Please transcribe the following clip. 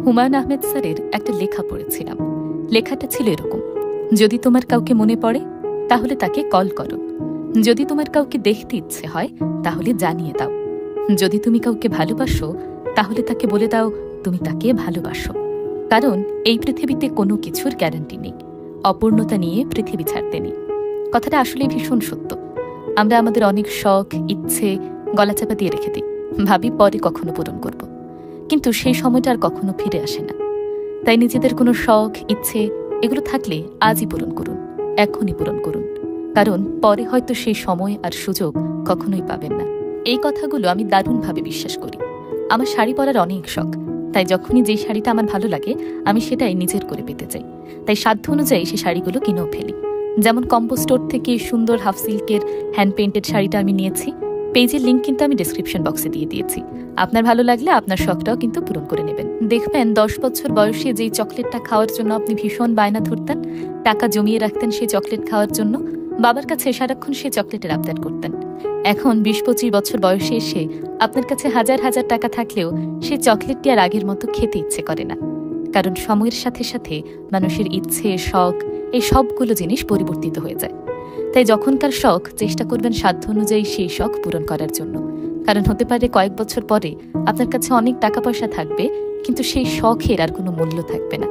হুমায়ুন আহমেদ স্যারের একটা লেখা পড়েছিলাম। লেখাটা ছিল এরকম: যদি তোমার কাউকে মনে পড়ে তাহলে তাকে কল করো, যদি তোমার কাউকে দেখতে ইচ্ছে হয় তাহলে জানিয়ে দাও, যদি তুমি কাউকে ভালোবাসো তাহলে তাকে বলে দাও তুমি তাকে ভালোবাসো। কারণ এই পৃথিবীতে কোনো কিছুর গ্যারান্টি নেই, অপূর্ণতা নিয়ে পৃথিবী ছাড়তে নেই। কথাটা আসলে ভীষণ সত্য। আমরা আমাদের অনেক শখ ইচ্ছে গলাচাপা দিয়ে রেখে দিই, ভাবি পরে কখনো পূরণ করব, কিন্তু সেই সময়টা আর কখনো ফিরে আসে না। তাই নিজেদের কোনো শখ ইচ্ছে এগুলো থাকলে আজই পূরণ করুন, এখনই পূরণ করুন, কারণ পরে হয়তো সেই সময় আর সুযোগ কখনোই পাবেন না। এই কথাগুলো আমি দারুণভাবে বিশ্বাস করি। আমার শাড়ি পরার অনেক শখ, তাই যখনই যে শাড়িটা আমার ভালো লাগে আমি সেটাই নিজের করে পেতে চাই। তাই সাধ্য অনুযায়ী সেই শাড়িগুলো কিনেও ফেলি। যেমন কম্বো স্টোর থেকে সুন্দর হাফ সিল্কের হ্যান্ড পেইন্টেড শাড়িটা আমি নিয়েছি। পেজের লিঙ্ক কিন্তু আমি ডেসক্রিপশন বক্সে দিয়ে দিয়েছি। আপনার ভালো লাগলে আপনার শখটাও কিন্তু পূরণ করে নেবেন। দেখবেন 10 বছর বয়সে যেই চকলেটটা খাওয়ার জন্য আপনি ভীষণ বায়না ধরতেন, টাকা জমিয়ে রাখতেন সেই চকলেট খাওয়ার জন্য, বাবার কাছে সারাক্ষণ সেই চকলেটের আবদার করতেন। এখন 20-25 বছর বয়সে এসে আপনার কাছে হাজার হাজার টাকা থাকলেও সেই চকলেটটি আর আগের মতো খেতে ইচ্ছে করে না। কারণ সময়ের সাথে সাথে মানুষের ইচ্ছে শখ এই সবগুলো জিনিস পরিবর্তিত হয়ে যায়। তাই যখনকার শখ চেষ্টা করবেন সাধ্য অনুযায়ী সেই শখ পূরণ করার জন্য। কারণ হতে পারে কয়েক বছর পরে আপনার কাছে অনেক টাকা পয়সা থাকবে, কিন্তু সেই শখের আর কোনো মূল্য থাকবে না।